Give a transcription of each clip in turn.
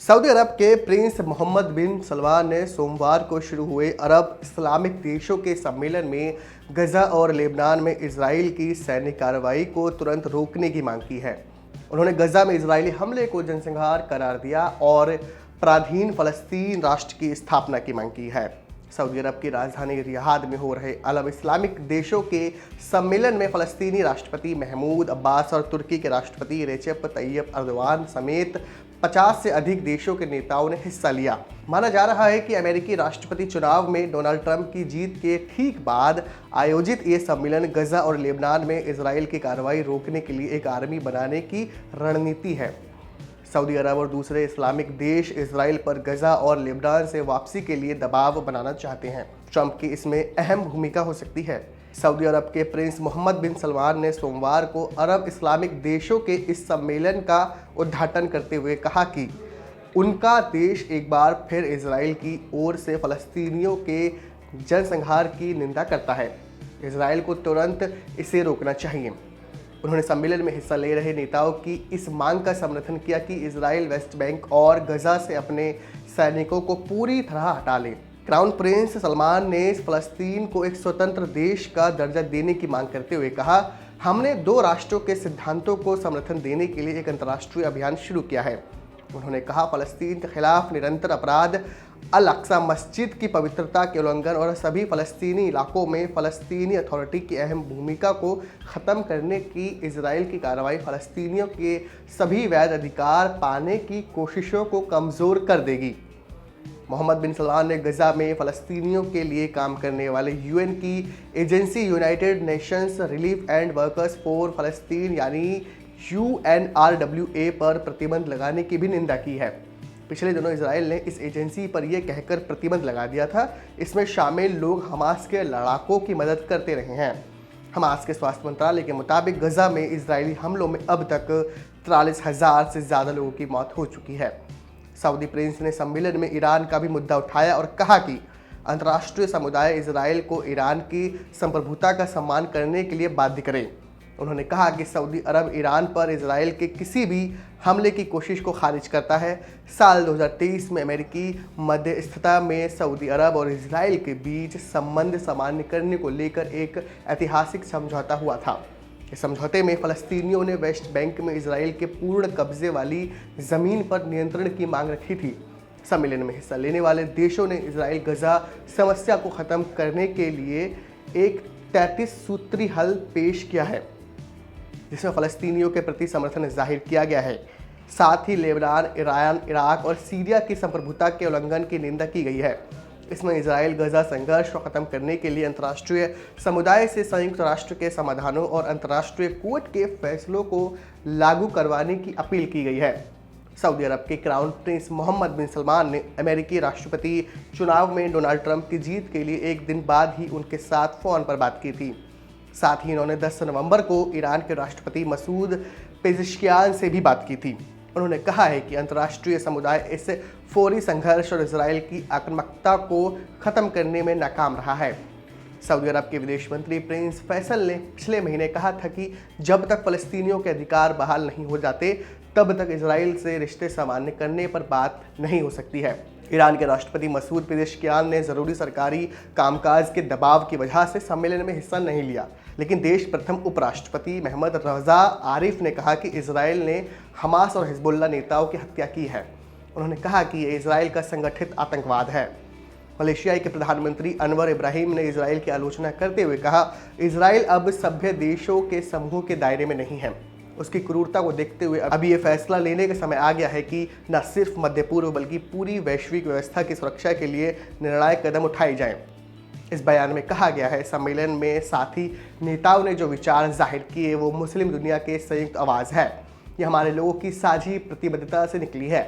Saudi अरब के Prince Mohammad बिन सलमान ने सोमवार को शुरू हुए अरब इस्लामिक देशों के सम्मेलन में गजा और लेबनान में इजराइल की सैन्य कार्रवाई को तुरंत रोकने की मांग की है। उन्होंने गजा में इजरायली हमले को जनसंहार करार दिया और पराधीन फलस्तीन राष्ट्र की स्थापना की मांग की है। सऊदी अरब की राजधानी रियाद में हो रहे अरब इस्लामिक देशों के सम्मेलन में फलस्तीनी राष्ट्रपति महमूद अब्बास और तुर्की के राष्ट्रपति रेचेप तैयब अर्दवान समेत 50 से अधिक देशों के नेताओं ने हिस्सा लिया। माना जा रहा है कि अमेरिकी राष्ट्रपति चुनाव में डोनाल्ड ट्रंप की जीत के ठीक बाद आयोजित ये सम्मेलन गजा और लेबनान में इजराइल की कार्रवाई रोकने के लिए एक आर्मी बनाने की रणनीति है। सऊदी अरब और दूसरे इस्लामिक देश इजराइल पर गजा और लेबनान से वापसी के लिए दबाव बनाना चाहते हैं। ट्रंप की इसमें अहम भूमिका हो सकती है। सऊदी अरब के प्रिंस मोहम्मद बिन सलमान ने सोमवार को अरब इस्लामिक देशों के इस सम्मेलन का उद्घाटन करते हुए कहा कि उनका देश एक बार फिर इजराइल की ओर से फलस्तीनियों के जनसंहार की निंदा करता है। इजराइल को तुरंत इसे रोकना चाहिए। उन्होंने सम्मेलन में हिस्सा ले रहे नेताओं की इस मांग का समर्थन किया कि इजराइल वेस्ट बैंक और गजा से अपने सैनिकों को पूरी तरह हटा ले। क्राउन प्रिंस सलमान ने फलस्तीन को एक स्वतंत्र देश का दर्जा देने की मांग करते हुए कहा, हमने दो राष्ट्रों के सिद्धांतों को समर्थन देने के लिए एक अंतर्राष्ट्रीय अभियान शुरू किया है। उन्होंने कहा, फलस्तीन के खिलाफ निरंतर अपराध, अल अक्सा मस्जिद की पवित्रता के उल्लंघन और सभी फलस्तीनी इलाकों में फलस्तीनी अथॉरिटी की अहम भूमिका को ख़त्म करने की इजराइल की कार्रवाई फलस्तीनियों के सभी वैध अधिकार पाने की कोशिशों को कमज़ोर कर देगी। मोहम्मद बिन सलमान ने गजा में फ़लस्तीनियों के लिए काम करने वाले यूएन की agency United Nations relief and workers for फ़लस्तीन यानी UNRWA पर प्रतिबंध लगाने की भी निंदा की है। पिछले दिनों इजराइल ने इस एजेंसी पर यह कहकर प्रतिबंध लगा दिया था, इसमें शामिल लोग हमास के लड़ाकों की मदद करते रहे हैं। हमास के स्वास्थ्य मंत्रालय के मुताबिक गजा में इजरायली हमलों में अब तक 43,000 से ज़्यादा लोगों की मौत हो चुकी है। सऊदी प्रिंस ने सम्मेलन में ईरान का भी मुद्दा उठाया और कहा कि अंतर्राष्ट्रीय समुदाय इजराइल को ईरान की संप्रभुता का सम्मान करने के लिए बाध्य करे। उन्होंने कहा कि सऊदी अरब ईरान पर इजराइल के किसी भी हमले की कोशिश को खारिज करता है। साल 2023 में अमेरिकी मध्यस्थता में सऊदी अरब और इजराइल के बीच संबंध सामान्य करने को लेकर एक ऐतिहासिक समझौता हुआ था। इस समझौते में फ़लस्तीनियों ने वेस्ट बैंक में इजराइल के पूर्ण कब्जे वाली ज़मीन पर नियंत्रण की मांग रखी थी। सम्मेलन में हिस्सा लेने वाले देशों ने इजराइल गजा समस्या को ख़त्म करने के लिए एक 33 सूत्री हल पेश किया है, जिसमें फ़लस्तीनियों के प्रति समर्थन जाहिर किया गया है। साथ ही लेबनान, ईरान, इराक और सीरिया की संप्रभुता के उल्लंघन की निंदा की गई है। इसमें इजराइल गजा संघर्ष को ख़त्म करने के लिए अंतर्राष्ट्रीय समुदाय से संयुक्त राष्ट्र के समाधानों और अंतर्राष्ट्रीय कोर्ट के फैसलों को लागू करवाने की अपील की गई है। सऊदी अरब के क्राउन प्रिंस मोहम्मद बिन सलमान ने अमेरिकी राष्ट्रपति चुनाव में डोनाल्ड ट्रंप की जीत के लिए एक दिन बाद ही उनके साथ फ़ोन पर बात की थी। साथ ही इन्होंने 10 नवंबर को ईरान के राष्ट्रपति मसूद पेज़ेश्कियान से भी बात की थी। उन्होंने कहा है कि अंतर्राष्ट्रीय समुदाय इस फौरी संघर्ष और इजराइल की आक्रामकता को ख़त्म करने में नाकाम रहा है। सऊदी अरब के विदेश मंत्री प्रिंस फैसल ने पिछले महीने कहा था कि जब तक फ़लस्तीनियों के अधिकार बहाल नहीं हो जाते तब तक इजराइल से रिश्ते सामान्य करने पर बात नहीं हो सकती है। ईरान के राष्ट्रपति मसूद पेज़ेश्कियान ने ज़रूरी सरकारी कामकाज के दबाव की वजह से सम्मेलन में हिस्सा नहीं लिया, लेकिन देश प्रथम उपराष्ट्रपति महमद रज़ा आरिफ ने कहा कि इजराइल ने हमास और हिजबुल्लाह नेताओं की हत्या की है। उन्होंने कहा कि ये इजराइल का संगठित आतंकवाद है। मलेशिया के प्रधानमंत्री अनवर इब्राहिम ने इजराइल की आलोचना करते हुए कहा, इजराइल अब सभ्य देशों के समूह के दायरे में नहीं है। उसकी क्रूरता को देखते हुए अभी ये फैसला लेने का समय आ गया है कि न सिर्फ मध्य पूर्व बल्कि पूरी वैश्विक व्यवस्था की सुरक्षा के लिए निर्णायक कदम उठाए जाएं। इस बयान में कहा गया है, सम्मेलन में साथी नेताओं ने जो विचार जाहिर किए वो मुस्लिम दुनिया के संयुक्त आवाज़ है। ये हमारे लोगों की साझी प्रतिबद्धता से निकली है।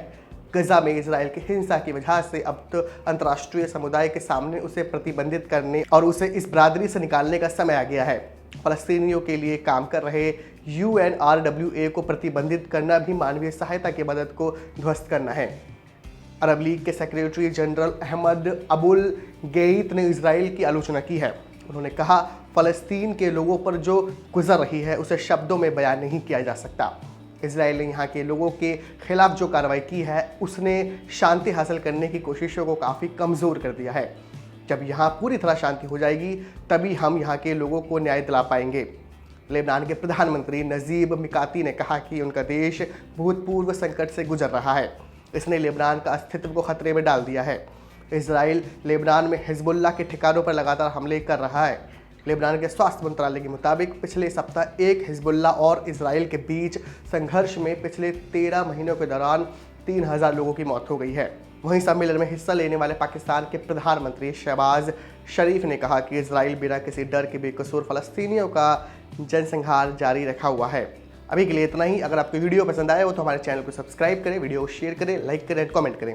गजा में इजराइल की हिंसा की वजह से अब तो अंतर्राष्ट्रीय समुदाय के सामने उसे प्रतिबंधित करने और उसे इस बरादरी से निकालने का समय आ गया है। फ़लस्तीनियों के लिए काम कर रहे UNRWA को प्रतिबंधित करना भी मानवीय सहायता की मदद को ध्वस्त करना है। अरब लीग के सेक्रेटरी जनरल अहमद अबुल गेइत ने इजराइल की आलोचना की है। उन्होंने कहा, फ़लस्तीन के लोगों पर जो गुजर रही है उसे शब्दों में बयान नहीं किया जा सकता। इजराइल ने यहाँ के लोगों के खिलाफ जो कार्रवाई की है उसने शांति हासिल करने की कोशिशों को काफ़ी कमज़ोर कर दिया है। जब यहाँ पूरी तरह शांति हो जाएगी तभी हम यहाँ के लोगों को न्याय दिला पाएंगे। लेबनान के प्रधानमंत्री नजीब मिकाती ने कहा कि उनका देश भूतपूर्व संकट से गुजर रहा है। इसने लेबनान का अस्तित्व को खतरे में डाल दिया है। इजराइल लेबनान में हिजबुल्लाह के ठिकानों पर लगातार हमले कर रहा है। लेबनान के स्वास्थ्य मंत्रालय के मुताबिक पिछले सप्ताह एक हिजबुल्लाह और इजराइल के बीच संघर्ष में पिछले 13 महीनों के दौरान 3000 लोगों की मौत हो गई है। वहीं सम्मेलन में हिस्सा लेने वाले पाकिस्तान के प्रधानमंत्री शहबाज शरीफ ने कहा कि इजराइल बिना किसी डर के बेकसूर फ़लस्तीनियों का जनसंहार जारी रखा हुआ है। अभी के लिए इतना ही। अगर आपको वीडियो पसंद आए हो तो हमारे चैनल को सब्सक्राइब करें, वीडियो को शेयर करें, लाइक करें, कमेंट करें।